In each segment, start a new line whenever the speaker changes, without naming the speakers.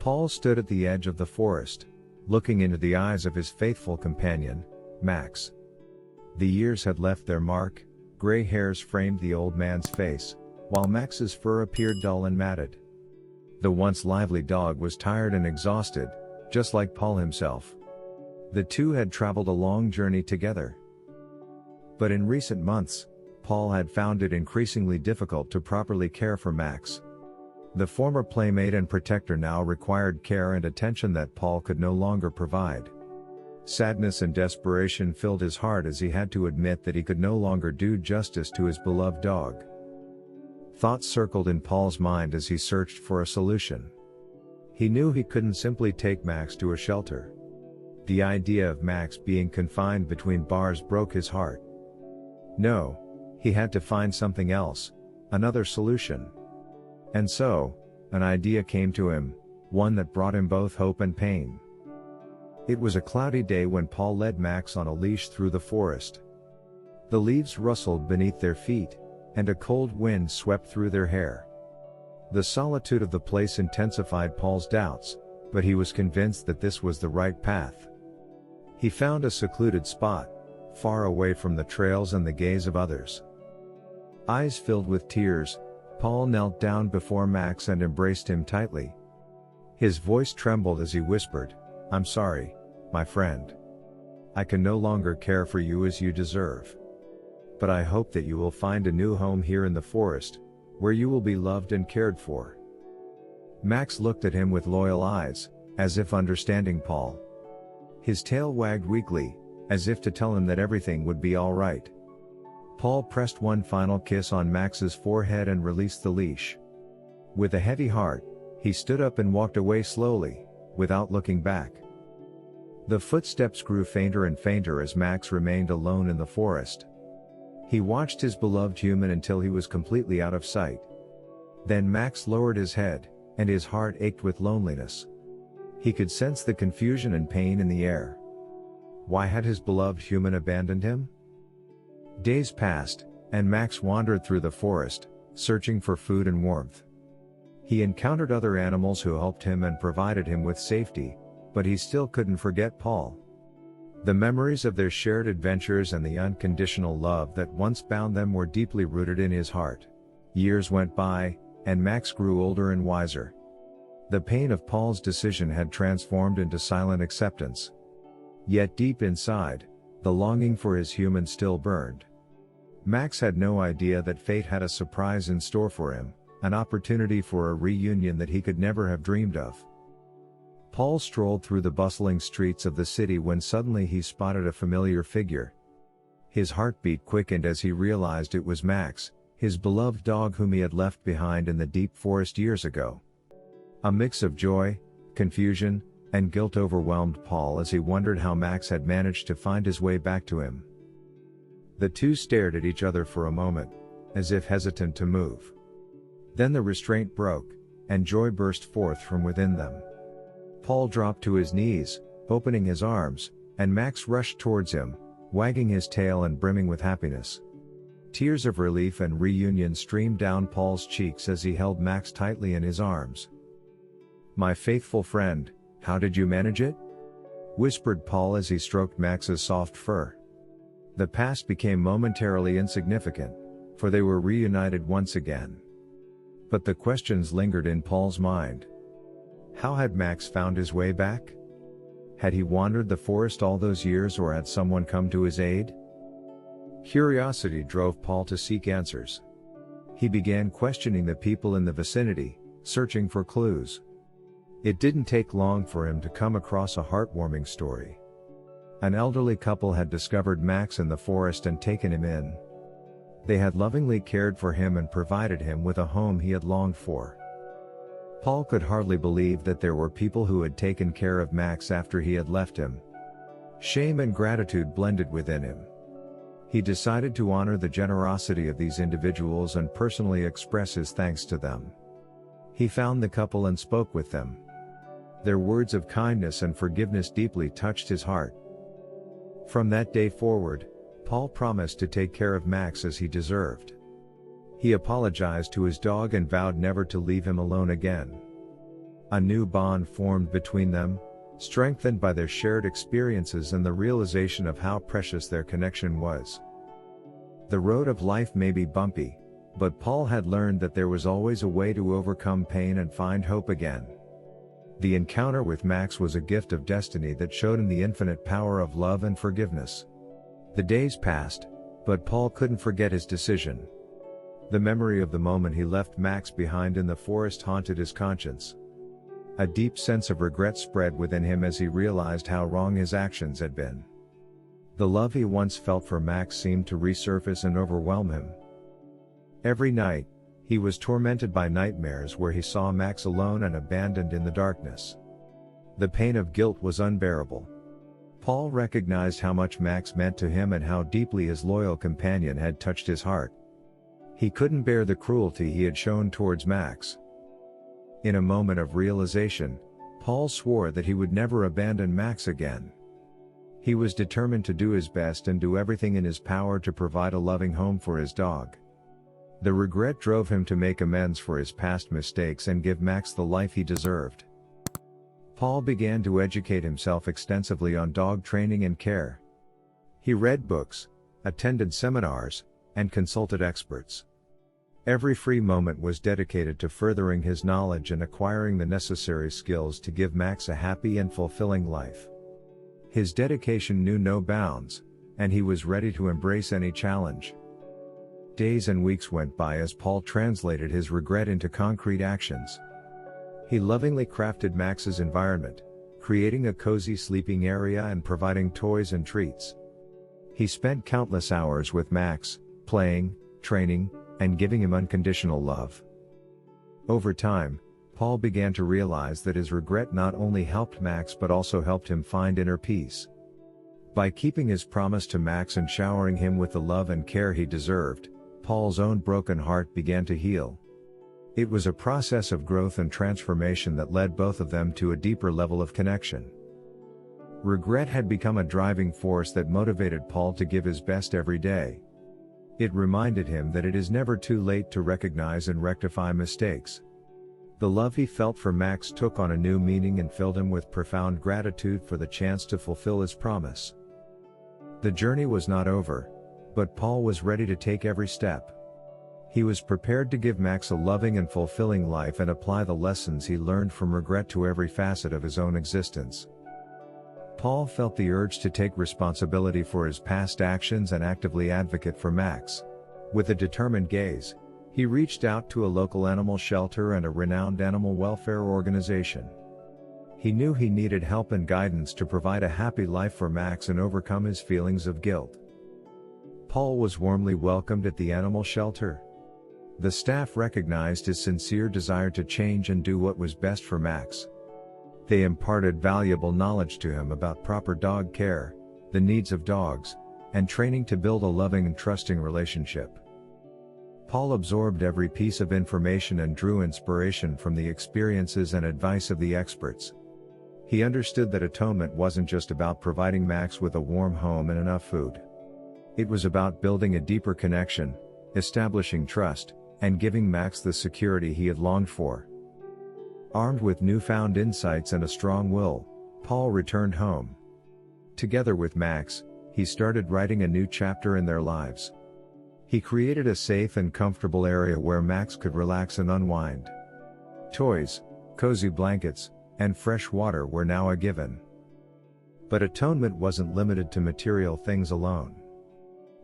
Paul stood at the edge of the forest, looking into the eyes of his faithful companion, Max. The years had left their mark, gray hairs framed the old man's face, while Max's fur appeared dull and matted. The once lively dog was tired and exhausted, just like Paul himself. The two had traveled a long journey together. But in recent months, Paul had found it increasingly difficult to properly care for Max. The former playmate and protector now required care and attention that Paul could no longer provide. Sadness and desperation filled his heart as he had to admit that he could no longer do justice to his beloved dog. Thoughts circled in Paul's mind as he searched for a solution. He knew he couldn't simply take Max to a shelter. The idea of Max being confined between bars broke his heart. No, he had to find something else, another solution. And so, an idea came to him, one that brought him both hope and pain. It was a cloudy day when Paul led Max on a leash through the forest. The leaves rustled beneath their feet, and a cold wind swept through their hair. The solitude of the place intensified Paul's doubts, but he was convinced that this was the right path. He found a secluded spot, far away from the trails and the gaze of others. Eyes filled with tears, Paul knelt down before Max and embraced him tightly. His voice trembled as he whispered, "I'm sorry, my friend. I can no longer care for you as you deserve. But I hope that you will find a new home here in the forest, where you will be loved and cared for." Max looked at him with loyal eyes, as if understanding Paul. His tail wagged weakly, as if to tell him that everything would be all right. Paul pressed one final kiss on Max's forehead and released the leash. With a heavy heart, he stood up and walked away slowly, without looking back. The footsteps grew fainter and fainter as Max remained alone in the forest. He watched his beloved human until he was completely out of sight. Then Max lowered his head, and his heart ached with loneliness. He could sense the confusion and pain in the air. Why had his beloved human abandoned him? Days passed, and Max wandered through the forest, searching for food and warmth. He encountered other animals who helped him and provided him with safety, but he still couldn't forget Paul. The memories of their shared adventures and the unconditional love that once bound them were deeply rooted in his heart. Years went by, and Max grew older and wiser. The pain of Paul's decision had transformed into silent acceptance. Yet deep inside, the longing for his human still burned. Max had no idea that fate had a surprise in store for him, an opportunity for a reunion that he could never have dreamed of. Paul strolled through the bustling streets of the city when suddenly he spotted a familiar figure. His heartbeat quickened as he realized it was Max, his beloved dog whom he had left behind in the deep forest years ago. A mix of joy, confusion, and guilt overwhelmed Paul as he wondered how Max had managed to find his way back to him. The two stared at each other for a moment, as if hesitant to move. Then the restraint broke, and joy burst forth from within them. Paul dropped to his knees, opening his arms, and Max rushed towards him, wagging his tail and brimming with happiness. Tears of relief and reunion streamed down Paul's cheeks as he held Max tightly in his arms. "My faithful friend, how did you manage it?" whispered Paul as he stroked Max's soft fur. The past became momentarily insignificant, for they were reunited once again. But the questions lingered in Paul's mind. How had Max found his way back? Had he wandered the forest all those years, or had someone come to his aid? Curiosity drove Paul to seek answers. He began questioning the people in the vicinity, searching for clues. It didn't take long for him to come across a heartwarming story. An elderly couple had discovered Max in the forest and taken him in. They had lovingly cared for him and provided him with a home he had longed for. Paul could hardly believe that there were people who had taken care of Max after he had left him. Shame and gratitude blended within him. He decided to honor the generosity of these individuals and personally express his thanks to them. He found the couple and spoke with them. Their words of kindness and forgiveness deeply touched his heart. From that day forward, Paul promised to take care of Max as he deserved. He apologized to his dog and vowed never to leave him alone again. A new bond formed between them, strengthened by their shared experiences and the realization of how precious their connection was. The road of life may be bumpy, but Paul had learned that there was always a way to overcome pain and find hope again. The encounter with Max was a gift of destiny that showed him the infinite power of love and forgiveness. The days passed, but Paul couldn't forget his decision. The memory of the moment he left Max behind in the forest haunted his conscience. A deep sense of regret spread within him as he realized how wrong his actions had been. The love he once felt for Max seemed to resurface and overwhelm him. Every night, he was tormented by nightmares where he saw Max alone and abandoned in the darkness. The pain of guilt was unbearable. Paul recognized how much Max meant to him and how deeply his loyal companion had touched his heart. He couldn't bear the cruelty he had shown towards Max. In a moment of realization, Paul swore that he would never abandon Max again. He was determined to do his best and do everything in his power to provide a loving home for his dog. The regret drove him to make amends for his past mistakes and give Max the life he deserved. Paul began to educate himself extensively on dog training and care. He read books, attended seminars, and consulted experts. Every free moment was dedicated to furthering his knowledge and acquiring the necessary skills to give Max a happy and fulfilling life. His dedication knew no bounds, and he was ready to embrace any challenge. Days and weeks went by as Paul translated his regret into concrete actions. He lovingly crafted Max's environment, creating a cozy sleeping area and providing toys and treats. He spent countless hours with Max, playing, training, and giving him unconditional love. Over time, Paul began to realize that his regret not only helped Max but also helped him find inner peace. By keeping his promise to Max and showering him with the love and care he deserved, Paul's own broken heart began to heal. It was a process of growth and transformation that led both of them to a deeper level of connection. Regret had become a driving force that motivated Paul to give his best every day. It reminded him that it is never too late to recognize and rectify mistakes. The love he felt for Max took on a new meaning and filled him with profound gratitude for the chance to fulfill his promise. The journey was not over, but Paul was ready to take every step. He was prepared to give Max a loving and fulfilling life and apply the lessons he learned from regret to every facet of his own existence. Paul felt the urge to take responsibility for his past actions and actively advocate for Max. With a determined gaze, he reached out to a local animal shelter and a renowned animal welfare organization. He knew he needed help and guidance to provide a happy life for Max and overcome his feelings of guilt. Paul was warmly welcomed at the animal shelter. The staff recognized his sincere desire to change and do what was best for Max. They imparted valuable knowledge to him about proper dog care, the needs of dogs, and training to build a loving and trusting relationship. Paul absorbed every piece of information and drew inspiration from the experiences and advice of the experts. He understood that atonement wasn't just about providing Max with a warm home and enough food. It was about building a deeper connection, establishing trust, and giving Max the security he had longed for. Armed with newfound insights and a strong will, Paul returned home. Together with Max, he started writing a new chapter in their lives. He created a safe and comfortable area where Max could relax and unwind. Toys, cozy blankets, and fresh water were now a given. But atonement wasn't limited to material things alone.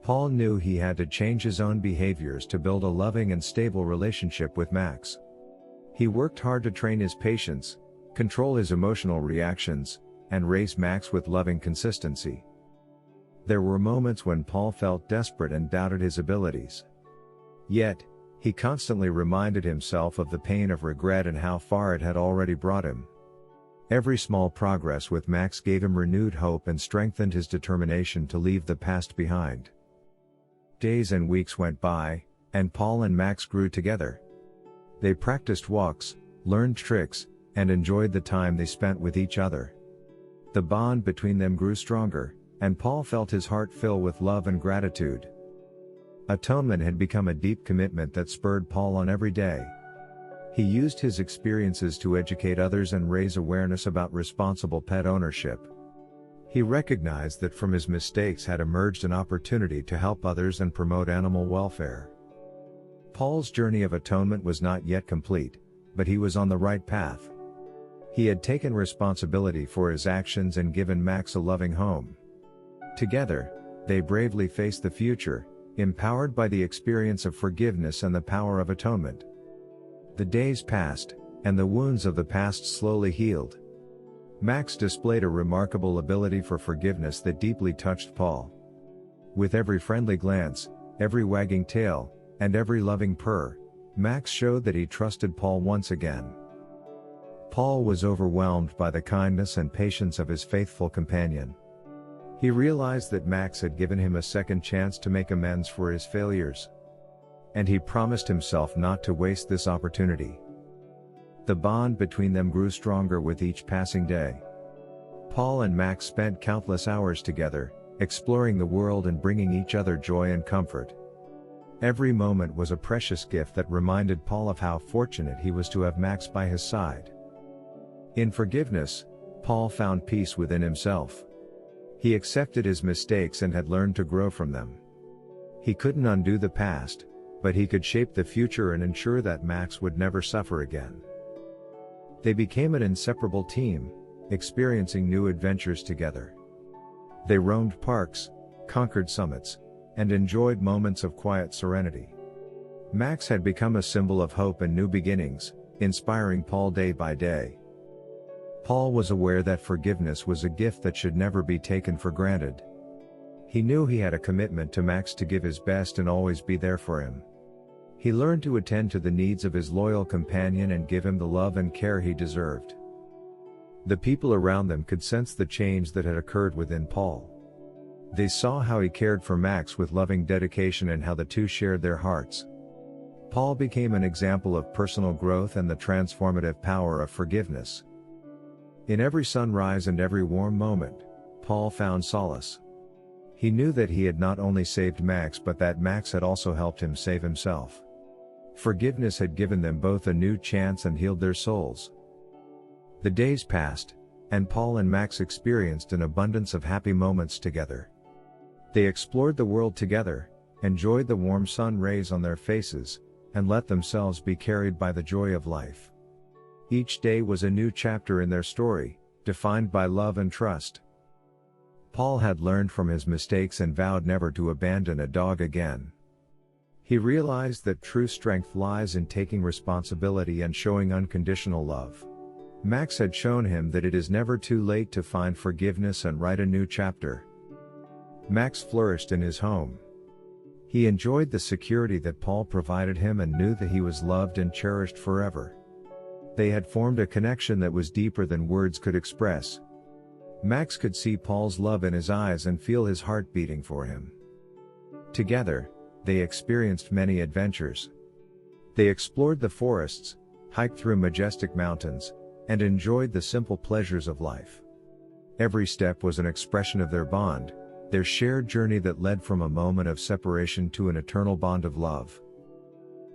Paul knew he had to change his own behaviors to build a loving and stable relationship with Max. He worked hard to train his patience, control his emotional reactions, and raise Max with loving consistency. There were moments when Paul felt desperate and doubted his abilities. Yet, he constantly reminded himself of the pain of regret and how far it had already brought him. Every small progress with Max gave him renewed hope and strengthened his determination to leave the past behind. Days and weeks went by, and Paul and Max grew together. They practiced walks, learned tricks, and enjoyed the time they spent with each other. The bond between them grew stronger, and Paul felt his heart fill with love and gratitude. Atonement had become a deep commitment that spurred Paul on every day. He used his experiences to educate others and raise awareness about responsible pet ownership. He recognized that from his mistakes had emerged an opportunity to help others and promote animal welfare. Paul's journey of atonement was not yet complete, but he was on the right path. He had taken responsibility for his actions and given Max a loving home. Together, they bravely faced the future, empowered by the experience of forgiveness and the power of atonement. The days passed, and the wounds of the past slowly healed. Max displayed a remarkable ability for forgiveness that deeply touched Paul. With every friendly glance, every wagging tail, and every loving purr, Max showed that he trusted Paul once again. Paul was overwhelmed by the kindness and patience of his faithful companion. He realized that Max had given him a second chance to make amends for his failures. And he promised himself not to waste this opportunity. The bond between them grew stronger with each passing day. Paul and Max spent countless hours together, exploring the world and bringing each other joy and comfort. Every moment was a precious gift that reminded Paul of how fortunate he was to have Max by his side. In forgiveness, Paul found peace within himself. He accepted his mistakes and had learned to grow from them. He couldn't undo the past, but he could shape the future and ensure that Max would never suffer again. They became an inseparable team, experiencing new adventures together. They roamed parks, conquered summits, and enjoyed moments of quiet serenity. Max had become a symbol of hope and new beginnings, inspiring Paul day by day. Paul was aware that forgiveness was a gift that should never be taken for granted. He knew he had a commitment to Max to give his best and always be there for him. He learned to attend to the needs of his loyal companion and give him the love and care he deserved. The people around them could sense the change that had occurred within Paul. They saw how he cared for Max with loving dedication and how the two shared their hearts. Paul became an example of personal growth and the transformative power of forgiveness. In every sunrise and every warm moment, Paul found solace. He knew that he had not only saved Max but that Max had also helped him save himself. Forgiveness had given them both a new chance and healed their souls. The days passed, and Paul and Max experienced an abundance of happy moments together. They explored the world together, enjoyed the warm sun rays on their faces, and let themselves be carried by the joy of life. Each day was a new chapter in their story, defined by love and trust. Paul had learned from his mistakes and vowed never to abandon a dog again. He realized that true strength lies in taking responsibility and showing unconditional love. Max had shown him that it is never too late to find forgiveness and write a new chapter. Max flourished in his home. He enjoyed the security that Paul provided him and knew that he was loved and cherished forever. They had formed a connection that was deeper than words could express. Max could see Paul's love in his eyes and feel his heart beating for him. Together, they experienced many adventures. They explored the forests, hiked through majestic mountains, and enjoyed the simple pleasures of life. Every step was an expression of their bond, their shared journey that led from a moment of separation to an eternal bond of love.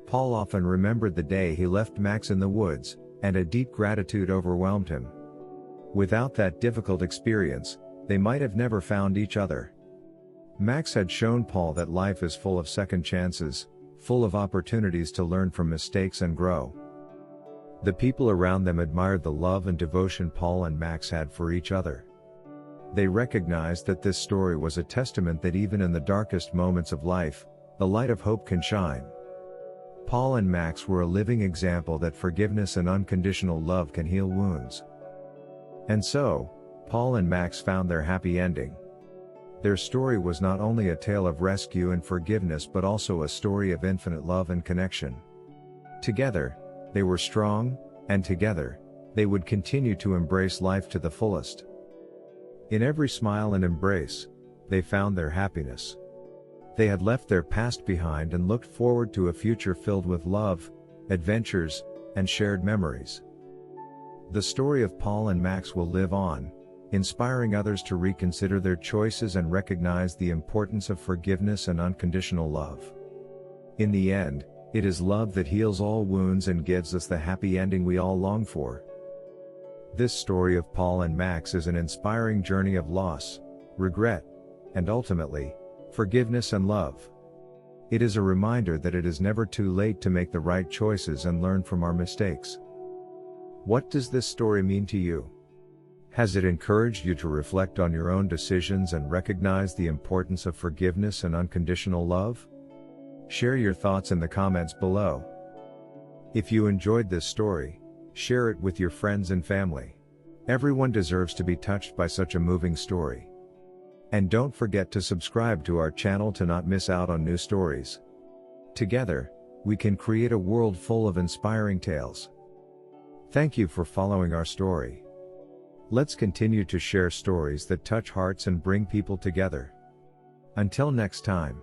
Paul often remembered the day he left Max in the woods, and a deep gratitude overwhelmed him. Without that difficult experience, they might have never found each other. Max had shown Paul that life is full of second chances, full of opportunities to learn from mistakes and grow. The people around them admired the love and devotion Paul and Max had for each other. They recognized that this story was a testament that even in the darkest moments of life, the light of hope can shine. Paul and Max were a living example that forgiveness and unconditional love can heal wounds. And so, Paul and Max found their happy ending. Their story was not only a tale of rescue and forgiveness but also a story of infinite love and connection. Together, they were strong, and together, they would continue to embrace life to the fullest. In every smile and embrace, they found their happiness. They had left their past behind and looked forward to a future filled with love, adventures, and shared memories. The story of Paul and Max will live on, inspiring others to reconsider their choices and recognize the importance of forgiveness and unconditional love. In the end, It is love that heals all wounds and gives us the happy ending we all long for. This story of Paul and Max is an inspiring journey of loss, regret, and ultimately, forgiveness and love. It is a reminder that it is never too late to make the right choices and learn from our mistakes. What does this story mean to you? Has it encouraged you to reflect on your own decisions and recognize the importance of forgiveness and unconditional love? Share your thoughts in the comments below. If you enjoyed this story, share it with your friends and family. Everyone deserves to be touched by such a moving story. And don't forget to subscribe to our channel to not miss out on new stories. Together, we can create a world full of inspiring tales. Thank you for following our story. Let's continue to share stories that touch hearts and bring people together. Until next time.